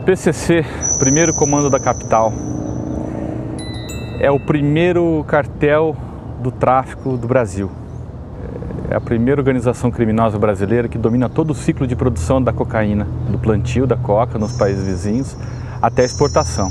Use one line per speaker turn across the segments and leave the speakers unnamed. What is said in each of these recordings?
PCC, primeiro comando da capital, é o primeiro cartel do tráfico do Brasil. É a primeira organização criminosa brasileira que domina todo o ciclo de produção da cocaína, do plantio da coca nos países vizinhos até a exportação.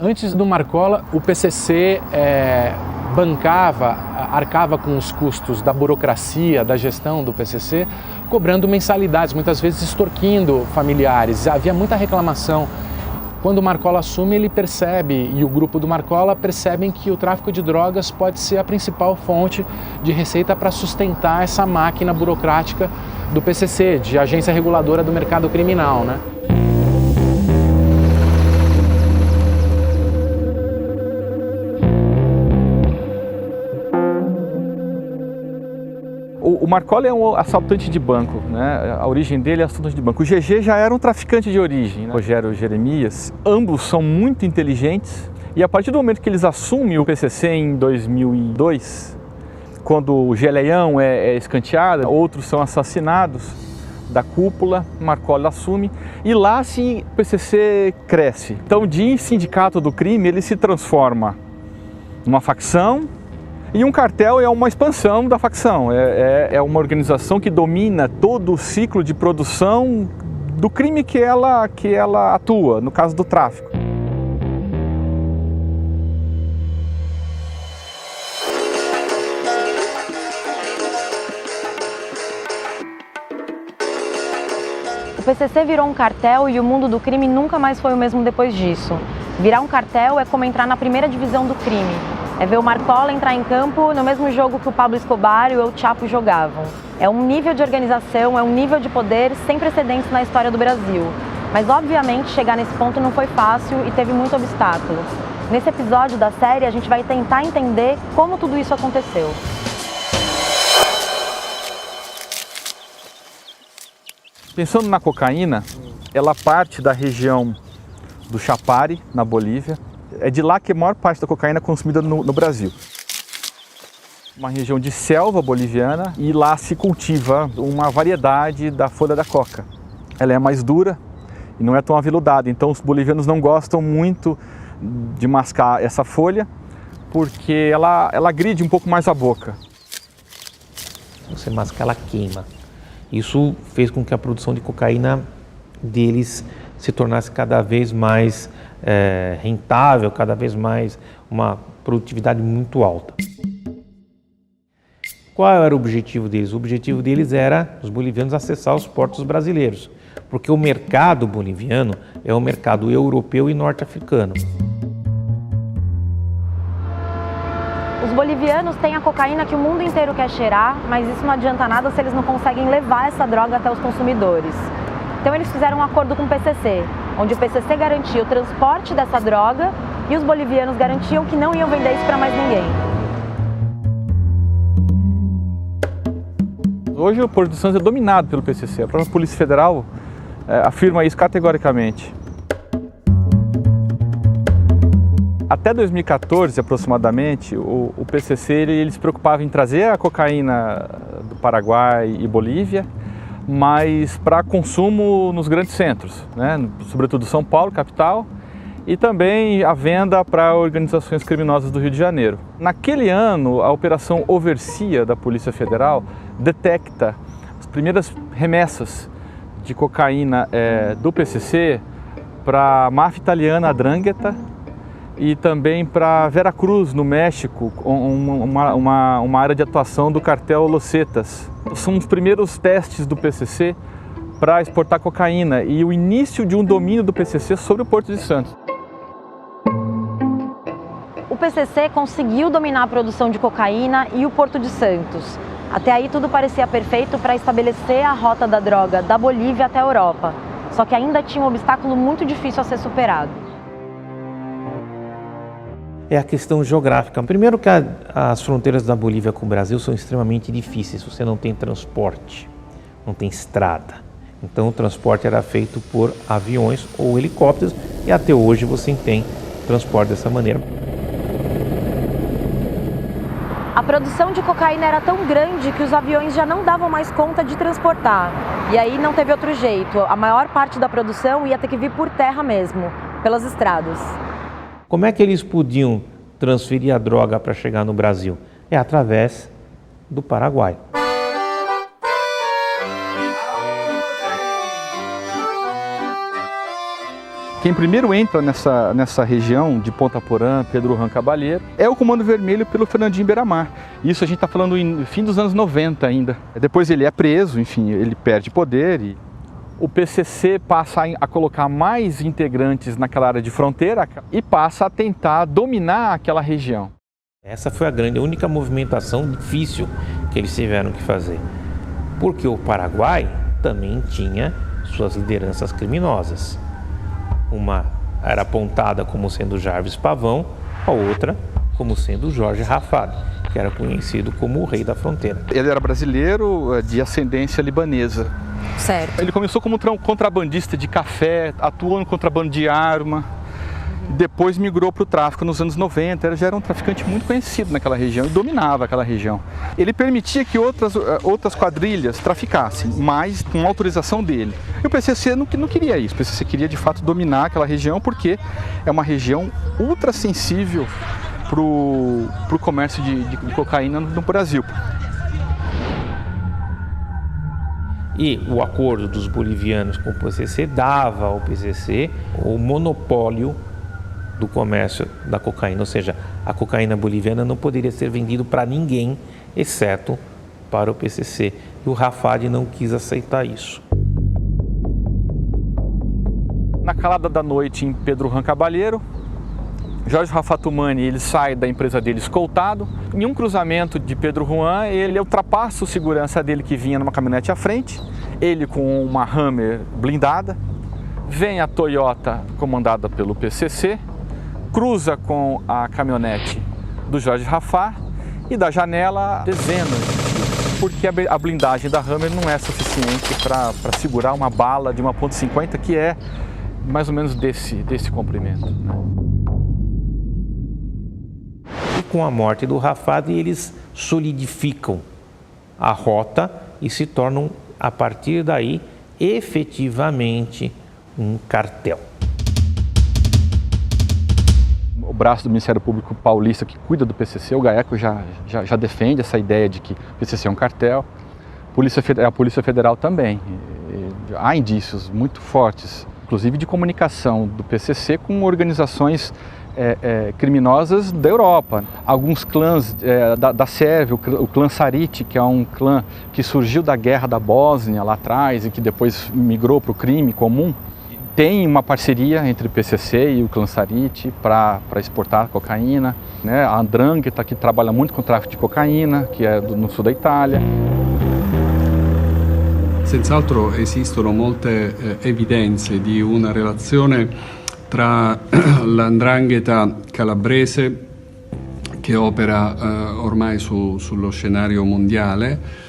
Antes do Marcola, o PCC arcava com os custos da burocracia, da gestão do PCC, cobrando mensalidades, muitas vezes extorquindo familiares. Havia muita reclamação. Quando o Marcola assume, ele percebe, e o grupo do Marcola percebem que o tráfico de drogas pode ser a principal fonte de receita para sustentar essa máquina burocrática do PCC, de agência reguladora do mercado criminal, né?
O Marcola é um assaltante de banco, né? A origem dele é assaltante de banco. O GG já era um traficante de origem, né? Rogério Jeremias. Ambos são muito inteligentes e a partir do momento que eles assumem o PCC em 2002, quando o Geleião é escanteado, outros são assassinados da cúpula, Marcola assume e lá sim o PCC cresce. Então de sindicato do crime ele se transforma numa facção. E um cartel é uma expansão da facção, é uma organização que domina todo o ciclo de produção do crime que ela atua, no caso do tráfico.
O PCC virou um cartel e o mundo do crime nunca mais foi o mesmo depois disso. Virar um cartel é como entrar na primeira divisão do crime. É ver o Marcola entrar em campo no mesmo jogo que o Pablo Escobar e o El Chapo jogavam. É um nível de organização, é um nível de poder sem precedentes na história do Brasil. Mas, obviamente, chegar nesse ponto não foi fácil e teve muito obstáculo. Nesse episódio da série, a gente vai tentar entender como tudo isso aconteceu.
Pensando na cocaína, ela parte da região do Chapare, na Bolívia. É de lá que a maior parte da cocaína é consumida no Brasil. Uma região de selva boliviana e lá se cultiva uma variedade da folha da coca. Ela é mais dura e não é tão aveludada, então os bolivianos não gostam muito de mascar essa folha porque ela agride um pouco mais a boca.
Se você mascar, ela queima. Isso fez com que a produção de cocaína deles se tornasse cada vez mais rentável, cada vez mais uma produtividade muito alta. Qual era o objetivo deles? O objetivo deles era os bolivianos acessar os portos brasileiros, porque o mercado boliviano é o mercado europeu e norte-africano.
Os bolivianos têm a cocaína que o mundo inteiro quer cheirar, mas isso não adianta nada se eles não conseguem levar essa droga até os consumidores. Então eles fizeram um acordo com o PCC, onde o PCC garantia o transporte dessa droga e os bolivianos garantiam que não iam vender isso para mais ninguém.
Hoje o Porto de Santos é dominado pelo PCC, a própria Polícia Federal afirma isso categoricamente. Até 2014, aproximadamente, o PCC ele se preocupava em trazer a cocaína do Paraguai e Bolívia, mas para consumo nos grandes centros, né? Sobretudo São Paulo, capital, e também a venda para organizações criminosas do Rio de Janeiro. Naquele ano, a Operação Overcia da Polícia Federal detecta as primeiras remessas de cocaína do PCC para a máfia italiana, a 'Ndrangheta, e também para Veracruz, no México, uma área de atuação do cartel Los Zetas. São os primeiros testes do PCC para exportar cocaína e o início de um domínio do PCC sobre o Porto de Santos.
O PCC conseguiu dominar a produção de cocaína e o Porto de Santos. Até aí tudo parecia perfeito para estabelecer a rota da droga da Bolívia até a Europa. Só que ainda tinha um obstáculo muito difícil a ser superado.
é a questão geográfica. Primeiro que as fronteiras da Bolívia com o Brasil são extremamente difíceis, você não tem transporte, não tem estrada. Então o transporte era feito por aviões ou helicópteros e até hoje você tem transporte dessa maneira.
A produção de cocaína era tão grande que os aviões já não davam mais conta de transportar. E aí não teve outro jeito, a maior parte da produção ia ter que vir por terra mesmo, pelas estradas.
Como é que eles podiam transferir a droga para chegar no Brasil? É através do Paraguai.
Quem primeiro entra nessa região de Ponta Porã, Pedro Juan Caballero, é o Comando Vermelho pelo Fernandinho Beiramar. Isso a gente está falando em fim dos anos 90 ainda. Depois ele é preso, enfim, ele perde poder e o PCC passa a colocar mais integrantes naquela área de fronteira e passa a tentar dominar aquela região.
Essa foi a única movimentação difícil que eles tiveram que fazer. Porque o Paraguai também tinha suas lideranças criminosas. Uma era apontada como sendo Jarvis Pavão, a outra como sendo Jorge Rafad, que era conhecido como o rei da fronteira.
Ele era brasileiro de ascendência libanesa.
Certo.
Ele começou como contrabandista de café, atuou no contrabando de arma, depois migrou para o tráfico nos anos 90, ele já era um traficante muito conhecido naquela região e dominava aquela região. Ele permitia que outras quadrilhas traficassem, mas com autorização dele. E o PCC não queria isso, o PCC queria de fato dominar aquela região porque é uma região ultra sensível para o comércio de cocaína no Brasil.
E o acordo dos bolivianos com o PCC dava ao PCC o monopólio do comércio da cocaína, ou seja, a cocaína boliviana não poderia ser vendida para ninguém, exceto para o PCC. E o Rafad não quis aceitar isso.
Na calada da noite em Pedro Juan Caballero, Jorge Rafatumani, ele sai da empresa dele escoltado. Em um cruzamento de Pedro Juan, ele ultrapassa o segurança dele que vinha numa caminhonete à frente, ele com uma Hammer blindada, vem a Toyota comandada pelo PCC, cruza com a caminhonete do Jorge Rafá e da janela dezenas de tiros, porque a blindagem da Hammer não é suficiente para segurar uma bala de uma .50 que é mais ou menos desse comprimento, né?
E com a morte do Rafad, eles solidificam a rota e se tornam, a partir daí, efetivamente um cartel.
O braço do Ministério Público Paulista que cuida do PCC, o GAECO, já defende essa ideia de que o PCC é um cartel. A Polícia Federal também. Há indícios muito fortes, inclusive de comunicação do PCC com organizações criminosas da Europa. Alguns clãs da Sérvia, o clã Sarite, que é um clã que surgiu da guerra da Bósnia lá atrás e que depois migrou para o crime comum, tem uma parceria entre o PCC e o clã Sarite para exportar cocaína, né? A 'Ndrangheta, que trabalha muito com tráfico de cocaína, que é no sul da Itália.
Senz'altro esistono molte evidenze di una relazione tra la 'Ndrangheta calabrese, che opera ormai sullo scenario mondiale,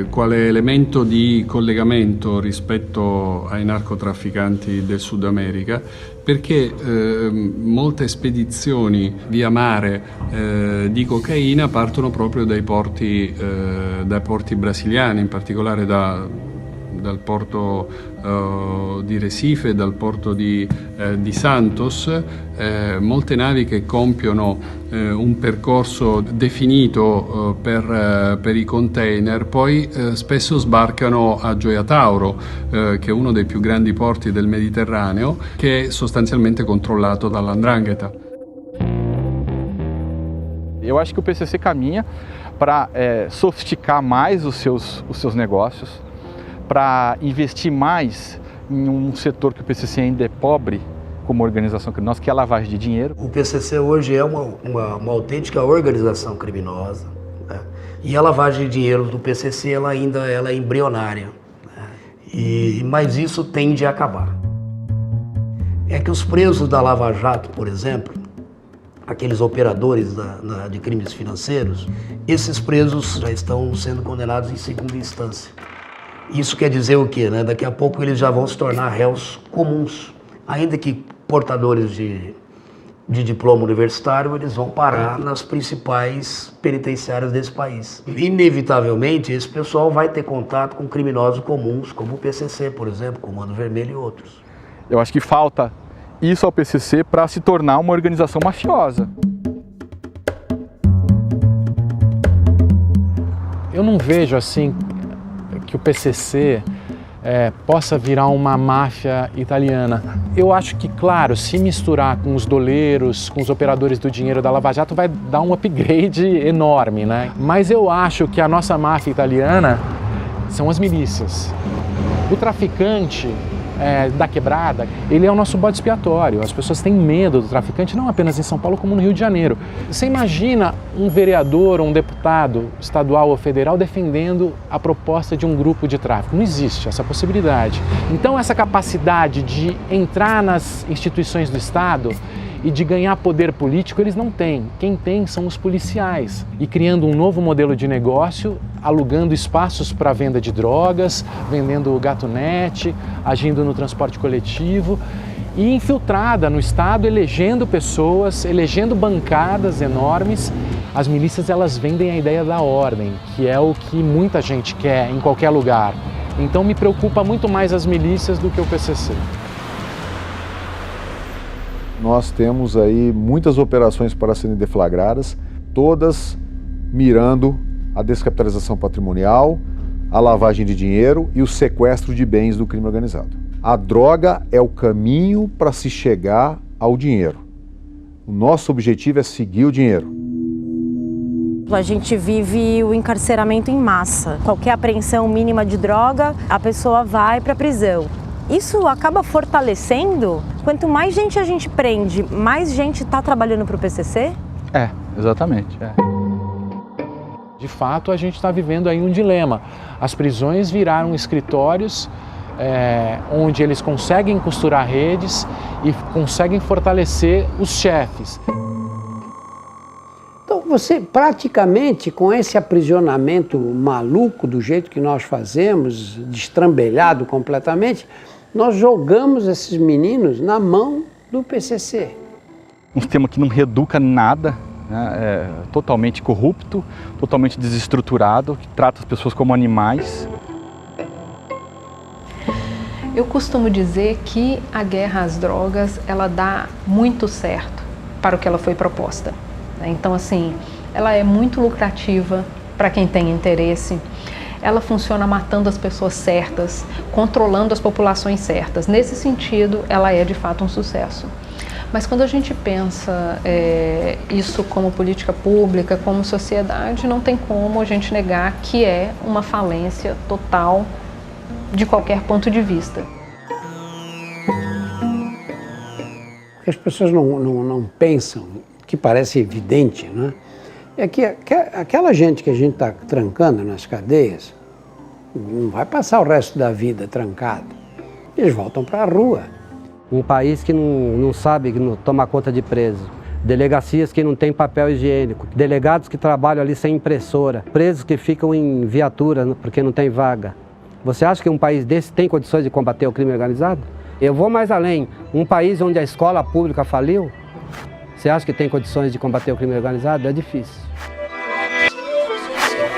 quale elemento di collegamento rispetto ai narcotrafficanti del Sud America, perché molte spedizioni via mare di cocaina partono proprio dai porti brasiliani, in particolare dal porto di Recife, dal porto di Santos, molte navi che compiono un percorso definito per i container, poi spesso sbarcano a Gioia Tauro, che è uno dei più grandi porti del Mediterraneo, che è sostanzialmente controllato dalla 'Ndrangheta.
Eu acho que o PCC caminha para sofisticar mais os seus negócios, para investir mais em um setor que o PCC ainda é pobre como organização criminosa, que é a lavagem de dinheiro.
O PCC hoje é uma autêntica organização criminosa, né? E a lavagem de dinheiro do PCC ela é embrionária, né? Mas isso tende a acabar. É que os presos da Lava Jato, por exemplo, aqueles operadores de crimes financeiros, esses presos já estão sendo condenados em segunda instância. Isso quer dizer o quê, né? Daqui a pouco eles já vão se tornar réus comuns, ainda que portadores de diploma universitário, eles vão parar nas principais penitenciárias desse país. Inevitavelmente, esse pessoal vai ter contato com criminosos comuns, como o PCC, por exemplo, Comando Vermelho e outros.
Eu acho que falta isso ao PCC para se tornar uma organização mafiosa.
Eu não vejo assim que o PCC possa virar uma máfia italiana. Eu acho que, claro, se misturar com os doleiros, com os operadores do dinheiro da Lava Jato, vai dar um upgrade enorme, né? Mas eu acho que a nossa máfia italiana são as milícias. O traficante da quebrada, ele é o nosso bode expiatório. As pessoas têm medo do traficante, não apenas em São Paulo, como no Rio de Janeiro. Você imagina um vereador ou um deputado estadual ou federal defendendo a proposta de um grupo de tráfico? Não existe essa possibilidade. Então, essa capacidade de entrar nas instituições do Estado e de ganhar poder político, eles não têm. Quem tem são os policiais. E criando um novo modelo de negócio, alugando espaços para venda de drogas, vendendo gatunete, agindo no transporte coletivo e infiltrada no Estado, elegendo pessoas, elegendo bancadas enormes. As milícias, elas vendem a ideia da ordem, que é o que muita gente quer em qualquer lugar. Então me preocupa muito mais as milícias do que o PCC.
Nós temos aí muitas operações para serem deflagradas, todas mirando a descapitalização patrimonial, a lavagem de dinheiro e o sequestro de bens do crime organizado. A droga é o caminho para se chegar ao dinheiro. O nosso objetivo é seguir o dinheiro.
A gente vive o encarceramento em massa. Qualquer apreensão mínima de droga, a pessoa vai para a prisão. Isso acaba fortalecendo. Quanto mais gente a gente prende, mais gente está trabalhando para o PCC?
Exatamente.
De fato, a gente está vivendo aí um dilema. As prisões viraram escritórios onde eles conseguem costurar redes e conseguem fortalecer os chefes.
Então, você praticamente, com esse aprisionamento maluco do jeito que nós fazemos, destrambelhado completamente, nós jogamos esses meninos na mão do PCC.
Um sistema que não reeduca nada, né? É totalmente corrupto, totalmente desestruturado, que trata as pessoas como animais.
Eu costumo dizer que a guerra às drogas, ela dá muito certo para o que ela foi proposta. Então, assim, ela é muito lucrativa para quem tem interesse. Ela funciona matando as pessoas certas, controlando as populações certas. Nesse sentido, ela é de fato um sucesso. Mas quando a gente pensa isso como política pública, como sociedade, não tem como a gente negar que é uma falência total de qualquer ponto de vista.
O que as pessoas não pensam, que parece evidente, né? É que aquela gente que a gente está trancando nas cadeias não vai passar o resto da vida trancado. Eles voltam para a rua.
Um país que não sabe tomar conta de preso. Delegacias que não têm papel higiênico. Delegados que trabalham ali sem impressora. Presos que ficam em viatura porque não tem vaga. Você acha que um país desse tem condições de combater o crime organizado? Eu vou mais além. Um país onde a escola pública faliu, você acha que tem condições de combater o crime organizado? É difícil.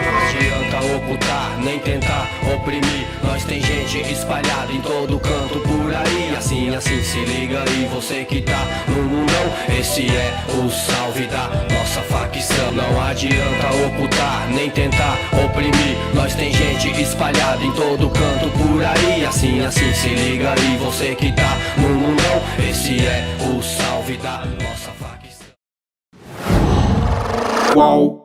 Não adianta ocultar, nem tentar oprimir. Nós tem gente espalhada em todo canto por aí. Assim, se liga aí, você que tá no mundão. Esse é o salve da nossa facção. Não adianta ocultar, nem tentar oprimir. Nós tem gente espalhada em todo canto por aí. Assim, se liga aí, você que tá no mundão. Esse é o salve da nossa facção.
Qual?